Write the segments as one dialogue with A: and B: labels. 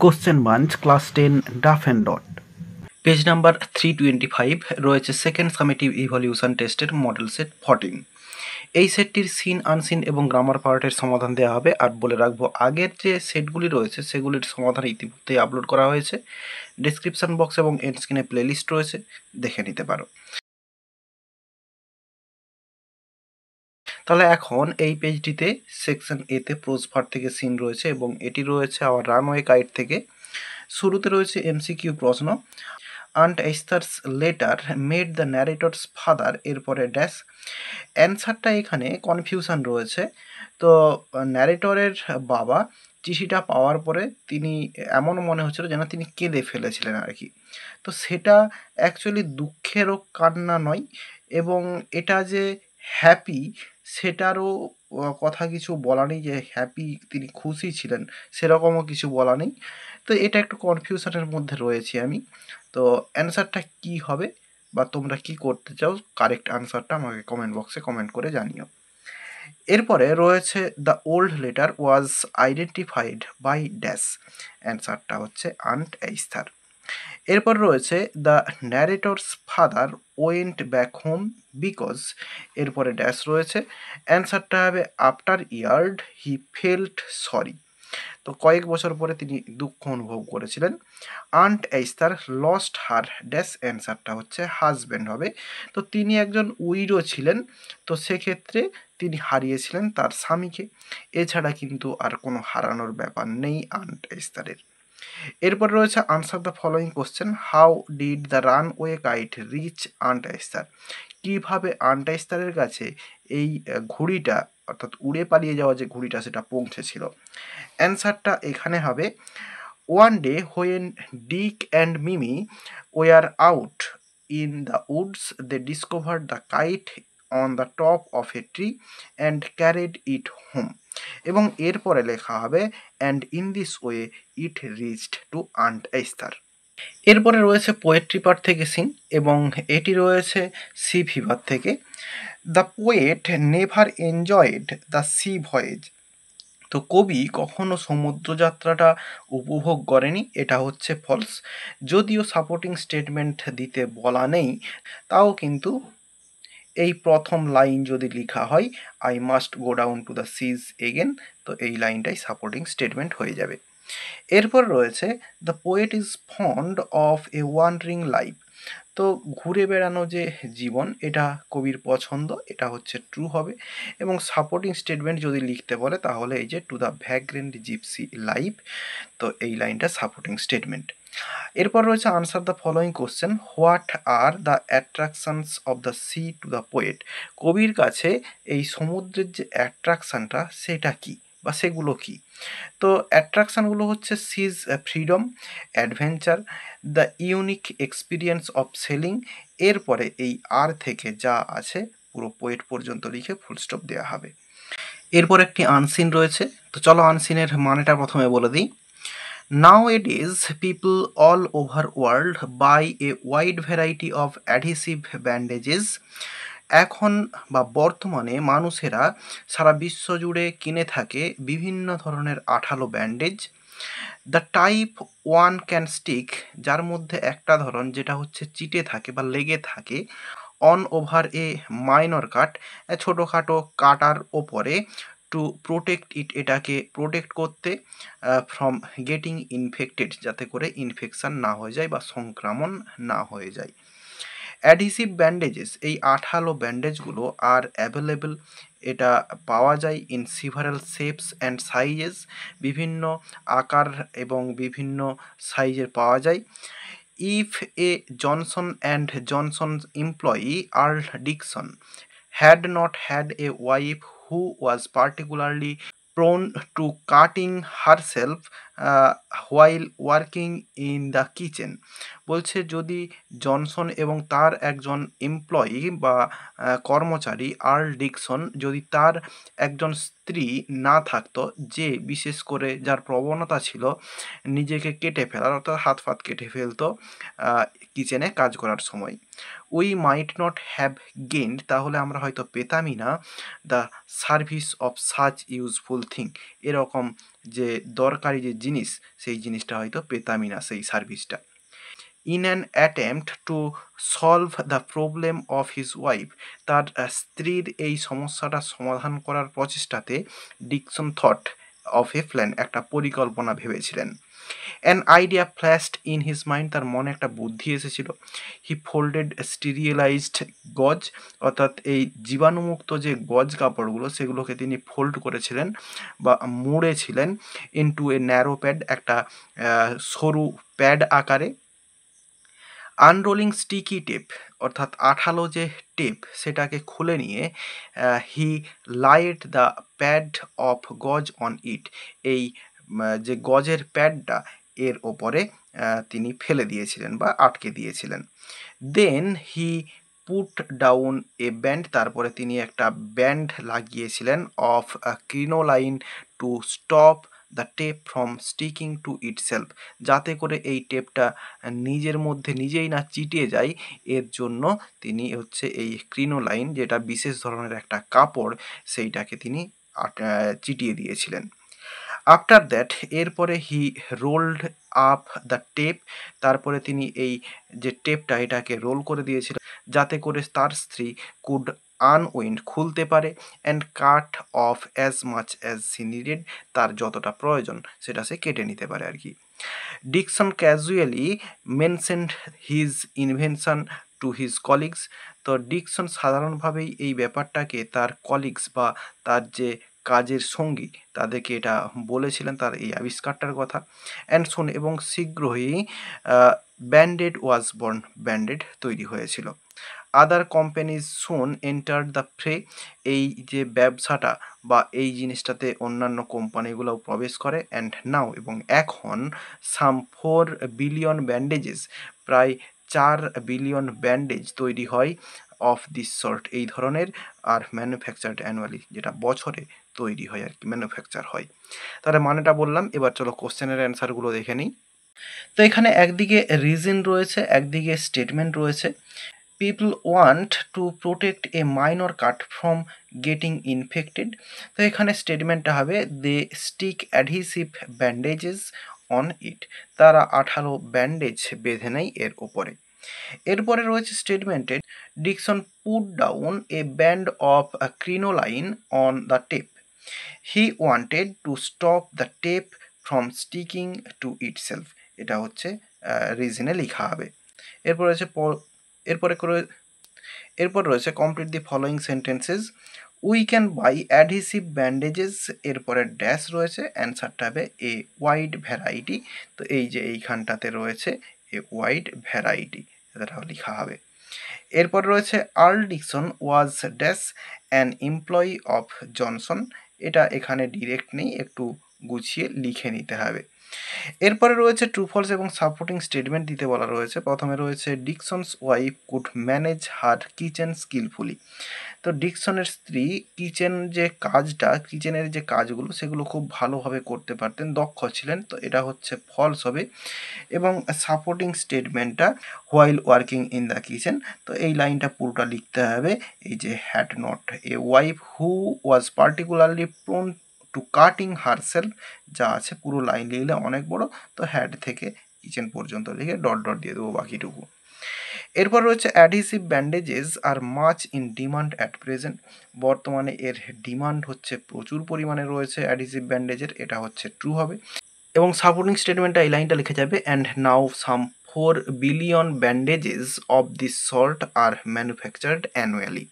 A: Question bank class 10 ডাফ and dot page number 325 রয়েছে second summative evaluation টেস্টের model set 14। এই সেটটির সিন আনসিন এবং গ্রামার পার্টের সমাধান দেওয়া হবে। আর বলে রাখবো, আগের যে সেটগুলি রয়েছে সেগুলির সমাধান ইতিমধ্যেই আপলোড করা হয়েছে। ডিসক্রিপশন বক্স এবং এন্ড স্ক্রিনে প্লেলিস্ট রয়েছে, দেখে নিতে পারো। তাহলে এখন এই পেজটিতে সেকশন এতে প্রোজ ভার্ব থেকে সিন রয়েছে এবং এটি রয়েছে আওয়ার রানওয়ে গাইড থেকে। শুরুতে রয়েছে এমসিকিউ প্রশ্ন, aunt Esther's letter made the narrator's father, এরপরে ড্যাশ। অ্যান্সারটা এখানে কনফিউশন রয়েছে। তো ন্যারেটরের বাবা চিঠিটা পাওয়ার পরে তিনি এমন মনে হচ্ছিল যেন তিনি কেঁদে ফেলেছিলেন আর কি। তো সেটা অ্যাকচুয়ালি দুঃখেরও কান্না নয়, এবং এটা যে হ্যাপি সেটারও কথা কিছু বলা নেই, যে হ্যাপি তিনি খুশি ছিলেন সেরকমও কিছু বলা নেই। তো এটা একটু কনফিউশনের মধ্যে রয়েছি আমি। তো অ্যান্সারটা কি হবে বা তোমরা কি করতে চাও, কারেক্ট আনসারটা আমাকে কমেন্ট বক্সে কমেন্ট করে জানিও। এরপরে রয়েছে the old letter was identified by dash, অ্যান্সারটা হচ্ছে আন্ট এইস্থার। এরপর রয়েছে the narrator's father went back home because, এরপরে ড্যাশ রয়েছে, অ্যান্সারটা হবে after years he felt sorry, তো কয়েক বছর পরে তিনি দুঃখ অনুভব করেছিলেন। Aunt Esther lost her dash, অ্যান্সারটা হচ্ছে হাজব্যান্ড হবে। তো তিনি একজন উইডো ছিলেন, তো সেক্ষেত্রে তিনি হারিয়েছিলেন তার স্বামীকে। এছাড়া কিন্তু আর কোনো হারানোর ব্যাপার নেই আন্ট এইস্থারের। এরপর রয়েছে answer the following question, how did the runaway guide reach aunt Esther, কীভাবে আন্ট এইস্থারের কাছে এই ঘুড়িটা অর্থাৎ উড়ে পালিয়ে যাওয়া যে ঘুড়িটা সেটা পৌঁছেছিল। অ্যান্সারটা এখানে হবে, one day when Dick and Mimi were out in the woods they discovered the kite on the top of a tree and carried it home, এবং এরপরে লেখা হবে and in this way it reached to aunt Esther. এরপরে রয়েছে poetry part থেকে সিন, এবং এটি রয়েছে সি ফিভার থেকে। The poet never enjoyed the sea voyage, তো কবি কখনো সমুদ্রযাত্রাটা উপভোগ করেনি, এটা হচ্ছে ফলস। যদিও সাপোর্টিং স্টেটমেন্ট দিতে বলা নেই, তাও কিন্তু এই প্রথম লাইন যদি লেখা হয় I must go down to the seas again, তো এই লাইনটাই সাপোর্টিং স্টেটমেন্ট হয়ে যাবে। এরপর রয়েছে the poet is fond of a wandering life, তো ঘুরে বেড়ানো যে জীবন এটা কবির পছন্দ, এটা হচ্ছে ট্রু হবে। এবং সাপোর্টিং স্টেটমেন্ট যদি লিখতে বলে তাহলে এই যে to the vagrant gypsy life, তো এই লাইনটা সাপোর্টিং স্টেটমেন্ট। এরপর রয়েছে answer the following question, what are the attractions of the sea to the poet, কবির কাছে এই সমুদ্রের যে অ্যাট্রাকশনটা সেটা কি বা সেগুলো কি। তো অ্যাট্রাকশানগুলো হচ্ছে sea's freedom, adventure, the unique experience of sailing, এরপরে এই আর থেকে যা আছে পুরো পোয়েট পর্যন্ত লিখে ফুলস্টপ দেওয়া হবে। এরপর একটি আনসিন রয়েছে, তো চলো আনসিনের মানেটা প্রথমে বলে দিই। Nowadays people all over world buy a wide variety of adhesive bandages, এখন বা বর্তমানে মানুষেরা সারা বিশ্ব জুড়ে কিনে থাকে বিভিন্ন ধরনের আঠালো bandage. The type one can stick, যার মধ্যে একটা ধরন যেটা হচ্ছে চিটে থাকে বা লেগে থাকে, অন ওভার এ মাইনর কাট, ছোটোখাটো কাটার ওপরে, টু প্রোটেক্ট ইট, এটাকে প্রোটেক্ট করতে, ফ্রম গেটিং ইনফেক্টেড, যাতে করে ইনফেকশান না হয়ে যায় বা সংক্রমণ না হয়ে যায়। অ্যাডহেসিভ ব্যান্ডেজেস, এই আঠালো ব্যান্ডেজগুলো আর অ্যাভেলেবল, এটা পাওয়া যায় in several shapes and sizes, বিভিন্ন আকার এবং বিভিন্ন সাইজের পাওয়া যায়। If a Johnson and Johnson employee Earl Dickson had not had a wife who was particularly prone to cutting herself while working in the kitchen, বলছে যদি জনসন এবং তার একজন এমপ্লয়ি বা কর্মচারী আর্ল ডিকসন, যদি তার একজন স্ত্রী না থাকতো যে বিশেষ করে যার প্রবণতা ছিল নিজেকে কেটে ফেলার, অর্থাৎ হাত ফাত কেটে ফেলতো কিচেনে কাজ করার সময়, we might not have gained, তাহলে আমরা হয়তো পেতামই না the service of such useful thing, এরকম যে দরকারি যে জিনিস সেই জিনিসটা হয়তো পেতামই না সেই সার্ভিসটা। In an attempt to solve the problem of his wife, তার স্ত্রীর এই সমস্যাটা সমাধান করার প্রচেষ্টাতে Dickson thought of a plan, একটা পরিকল্পনা ভেবেছিলেন। An idea flashed in his mind, তার মনে একটা বুদ্ধি এসেছিল। হি ফোল্ডেড স্টেরিলাইজড গজ, অর্থাৎ এই জীবাণুমুক্ত যে গজ কাপড়গুলো সেগুলোকে তিনি ফোল্ড করেছিলেন বা মুড়েছিলেন ইনটু এ ন্যারো প্যাড, একটা সরু প্যাড আকারে। আনরোলিং স্টিকি টেপ, অর্থাৎ আঠালো যে টেপ সেটাকে খুলে নিয়ে হি light the pad of gauze on ইট, এই যে গজের প্যাডটা এর ওপরে তিনি ফেলে দিয়েছিলেন বা আটকে দিয়েছিলেন। Then he put down a band, তারপরে তিনি একটা ব্যান্ড লাগিয়েছিলেন of crinoline to stop the tape from sticking to itself, যাতে করে এই টেপটা নিজের মধ্যে নিজেই না চিটে যায়, এর জন্য তিনি হচ্ছে এই ক্রিনোলাইন, যেটা বিশেষ ধরনের একটা কাপড়, সেইটাকে তিনি চিটিয়ে দিয়েছিলেন। আফটার দ্যাট, এরপরে হি রোল্ড আপ দ্য টেপ, তারপরে তিনি এই যে টেপটা এটাকে রোল করে দিয়েছিলেন যাতে করে তার স্ত্রী কুড আনউইন্ড, খুলতে পারে, and cut off as much as she needed, তার যতটা প্রয়োজন সেটা সে কেটে নিতে পারে আর কি। Dickson casually mentioned his invention to his colleagues, তো ডিকসন সাধারণভাবেই এই ব্যাপারটাকে তার কলিগস বা তার যে কাজের সঙ্গী তাদেরকে এটা বলেছিলেন তার এই আবিষ্কারটার কথা। অ্যান্ড শুন, এবং শীঘ্রই ব্যান্ডেড ওয়াজ বর্ন, ব্যান্ডেড তৈরি হয়েছিল। আদার কোম্পানিজ সুন এন্টার দ্য ফ্রে, এই যে ব্যবসাটা বা এই জিনিসটাতে অন্যান্য কোম্পানিগুলোও প্রবেশ করে। অ্যান্ড নাও, এবং এখন সাম 4 বিলিয়ন ব্যান্ডেজেস, প্রায় 4 বিলিয়ন ব্যান্ডেজ তৈরি হয় অফ দিস সর্ট, এই ধরনের, আর ম্যানুফ্যাকচার্ড অ্যানুয়ালি, যেটা বছরে তৈরি হয় আর কি, ম্যানুফ্যাকচার হয়। তাহলে মানেটা বললাম, এবার চলো কোশ্চেনের অ্যান্সারগুলো দেখে নিই। তো এখানে একদিকে রিজন রয়েছে, একদিকে স্টেটমেন্ট রয়েছে। People want to protect a minor cut from getting infected, তো এখানে স্টেটমেন্টটা হবে দে স্টিক অ্যাডহিসিভ ব্যান্ডেজেস অন ইট, তারা আঠালো ব্যান্ডেজ বেঁধে নেয় এর ওপরে। এরপরে রয়েছে স্টেটমেন্টে Dickson put down a band of crinoline on the tape, he wanted to stop the tape from sticking to itself, এটা হচ্ছে রিজনে লেখা হবে। এরপর রয়েছে এরপর রয়েছে complete the following sentences, we can buy adhesive bandages, এরপরে ড্যাশ রয়েছে, অ্যান্সারটা হবে এ ওয়াইড ভ্যারাইটি, তো এই যে এইখানটাতে রয়েছে এ ওয়াইড ভ্যারাইটি, এটা লেখা হবে। এরপর রয়েছে Earl Dickson was dash an employee of Johnson, এটা এখানে ডিরেক্ট নেই, একটু গুছিয়ে লিখে নিতে হবে। এরপরে রয়েছে ট্রু ফলস এবং সাপোর্টিং স্টেটমেন্ট দিতে বলা রয়েছে। প্রথমে রয়েছে Dickson's wife could manage her kitchen skilfully, তো ডিকসনের স্ত্রী কিচেনের যে কাজগুলো সেগুলো খুব ভালোভাবে করতে পারতেন, দক্ষ ছিলেন, তো এটা হচ্ছে ফলস হবে। এবং সাপোর্টিং স্টেটমেন্টটা while working in the kitchen, তো এই লাইনটা পুরোটা লিখতে হবে, এই যে had not a wife who was particularly prone to cutting herself, যা আছে পুরো লাইন লিখলে অনেক বড়, তো হ্যাড থেকে কিচেন পর্যন্ত লিখে ডট ডট দিয়ে দেবো বাকিটুকু। এরপর রয়েছে adhesive bandages are much in demand at present, বর্তমানে এর ডিমান্ড হচ্ছে প্রচুর পরিমাণে রয়েছে অ্যাডহেসিভ ব্যান্ডেজের, এটা হচ্ছে ট্রু হবে। এবং সাপোর্টিং স্টেটমেন্টটা এই লাইনটা লিখে যাবে, and now some 4 billion bandages of this sort are manufactured annually.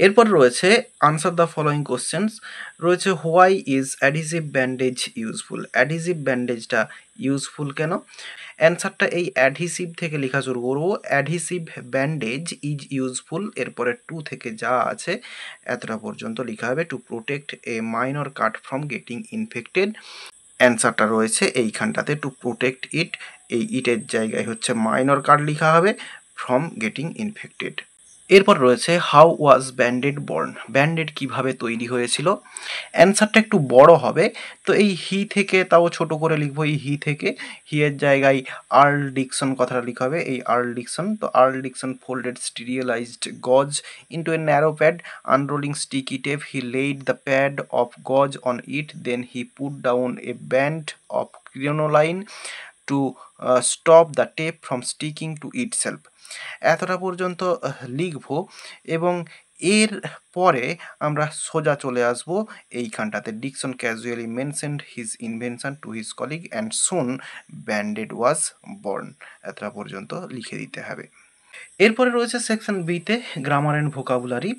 A: এরপর রয়েছে আনসার দ্য ফলোয়িং কোশ্চেন্স, রয়েছে why is adhesive bandage useful, adhesive ব্যান্ডেজটা ইউজফুল কেন? অ্যান্সারটা এই অ্যাডহেসিভ থেকে লেখা শুরু করবো, অ্যাডহেসিভ ব্যান্ডেজ ইজ ইউজফুল, এরপরে টু থেকে যা আছে এতটা পর্যন্ত লেখা হবে, to protect a minor cut from getting infected, অ্যান্সারটা রয়েছে এইখানটাতে টু প্রোটেক্ট ইট, এই ইটের জায়গায় হচ্ছে মাইনর কাট লেখা হবে, ফ্রম গেটিং ইনফেক্টেড। এরপর রয়েছে how was branded born, branded কিভাবে তৈরি হয়েছিল। অ্যান্সারটা একটু বড় হবে, তো এই হি থেকে তাও ছোট করে লিখবো, এই হি থেকে হি এর জায়গায় আর্ল ডিকসন কথাটা লিখা হবে, এই আর্ল ডিকসন। তো Earl Dickson folded sterilised gauze into a narrow pad, unrolling sticky tape, he laid the pad of gauze on it, then he put down a band of crinoline to stop the tape from sticking to itself. এতটা পর্যন্ত লিখবো এবং এর পরে আমরা সোজা চলে আসব এইখানটাতে। Dickson casually mentioned his invention to his colleague and soon Band-Aid was born. এতটা পর্যন্ত লিখে দিতে হবে। এরপরে রয়েছে সেকশন বিতে গ্রামার অ্যান্ড ভোকাবুলারি।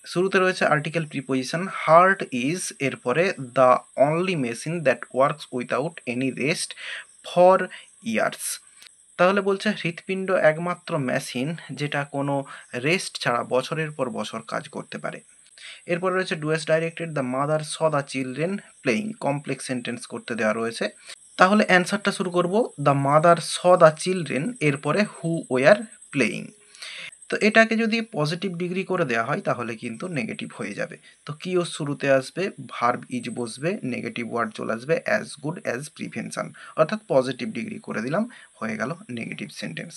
A: শুরুতে রয়েছে আর্টিকেল প্রিপোজিশন। হার্ট ইজ এরপরে the only machine that works without any rest for years. তাহলে বলছে হৃৎপিণ্ড একমাত্র মেশিন যেটা কোনো রেস্ট ছাড়া বছরের পর বছর কাজ করতে পারে। এরপর রয়েছে ডুয়েস directed the mother saw the children playing, complex sentence করতে দেওয়া রয়েছে। তাহলে অ্যান্সারটা শুরু করব the mother saw the children, এরপরে হু ওয়ার প্লেয়িং। তো এটাকে যদি পজিটিভ ডিগ্রি করে দেওয়া হয় তাহলে কিন্তু নেগেটিভ হয়ে যাবে। তো কিও শুরুতে আসবে, ভার্ব ইজ বসবে, নেগেটিভ ওয়ার্ড চলে আসবে অ্যাজ গুড অ্যাজ প্রিভেনশন, অর্থাৎ পজিটিভ ডিগ্রি করে দিলাম, হয়ে গেল negative sentence.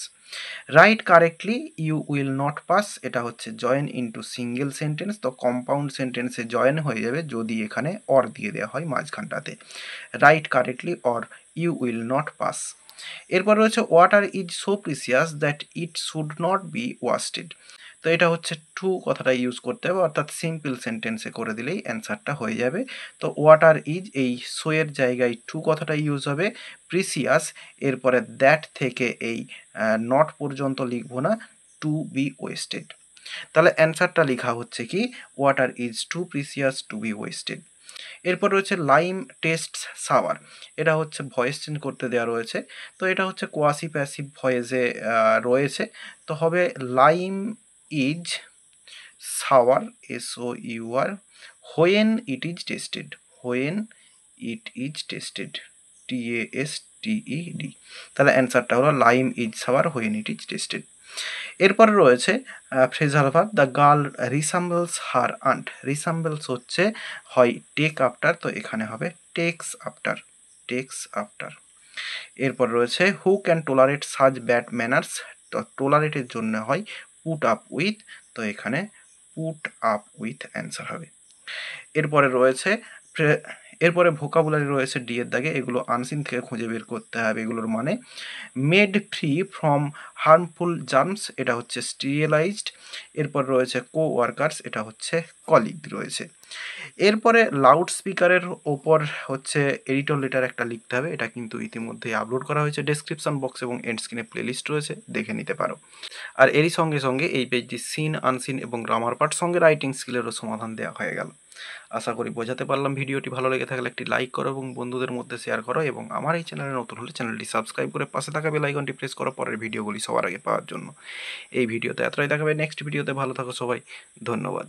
A: Right correctly you will not pass, এটা হচ্ছে জয়েন ইনটু সিঙ্গেল সেন্টেন্স। তো কম্পাউন্ড সেন্টেন্সে জয়েন হয়ে যাবে যদি এখানে অর দিয়ে দেওয়া হয় মাঝখানটাতে। Right correctly or you will not pass. এরপর রয়েছে water is so precious that it should not be wasted. তো এটা হচ্ছে টু কথাটা ইউজ করতে হবে, অর্থাৎ সিম্পল সেন্টেন্সে করে দিলেই অ্যান্সারটা হয়ে যাবে। তো ওয়াটার ইজ, এই সো এর জায়গায় টু কথাটা ইউজ হবে। প্রিসিয়াস, এরপরে দ্যাট থেকে এই নট পর্যন্ত লিখবো না, টু বি ওয়েস্টেড। তাহলে অ্যান্সারটা লেখা হচ্ছে কি water is too precious to be wasted. এরপর রয়েছে লাইম টেস্ট সাওয়ার, এটা হচ্ছে ভয়েস চেঞ্জ করতে দেওয়া রয়েছে। তো এটা হচ্ছে কোয়াসি প্যাসিভ ভয়েসে রয়েছে। তো হবে lime is sour, S O U R, when it is tasted, when it is tasted, TASTED। তাহলে অ্যান্সারটা হলো lime is sour when it is tasted. এরপরে রয়েছে phrasal verb the girl resembles her aunt. Resembles হচ্ছে হয় টেক আফটার, তো এখানে হবে টেক্স আফটার, টেক্স আফটার। এরপর রয়েছে who can টোলারেট such bad manners. তো টোলারেটের জন্য হয় পুট আপ উইথ, তো এখানে পুট আপ উইথ অ্যান্সার হবে। এরপরে রয়েছে এরপরে ভোকাবুলারি রয়েছে ডি এর দাগে, এগুলো আনসিন থেকে খুঁজে বের করতে হবে এগুলোর মানে। Made free from harmful germs, এটা হচ্ছে স্টিরিয়ালাইজড। এরপর রয়েছে কো ওয়ার্কার্স, এটা হচ্ছে কলিগ রয়েছে। এরপরে লাউড স্পিকারের ওপর হচ্ছে এডিটর লেটার একটা লিখতে হবে, এটা কিন্তু ইতিমধ্যেই আপলোড করা হয়েছে ডেসক্রিপশন বক্স এবং এন্ড স্ক্রিনে প্লেলিস্ট রয়েছে, দেখে নিতে পারো। আর এরই সঙ্গে সঙ্গে এই পেজটি সিন আনসিন এবং গ্রামার পার্ট সঙ্গে রাইটিং স্কিলেরও সমাধান দেওয়া হয়ে গেল। আশা করি বোঝাতে পারলাম। ভিডিওটি ভালো লেগে থাকলে একটি লাইক করো এবং বন্ধুদের মধ্যে শেয়ার করো, এবং আমার এই চ্যানেলে নতুন হলে চ্যানেলটি সাবস্ক্রাইব করে পাশে থাকা বেল আইকনটি প্রেস করো পরের ভিডিওগুলি সবার আগে পাওয়ার জন্য। এই ভিডিওতে এতটাই দেখাবে, নেক্সট ভিডিওতে ভালো থাকো সবাই, ধন্যবাদ।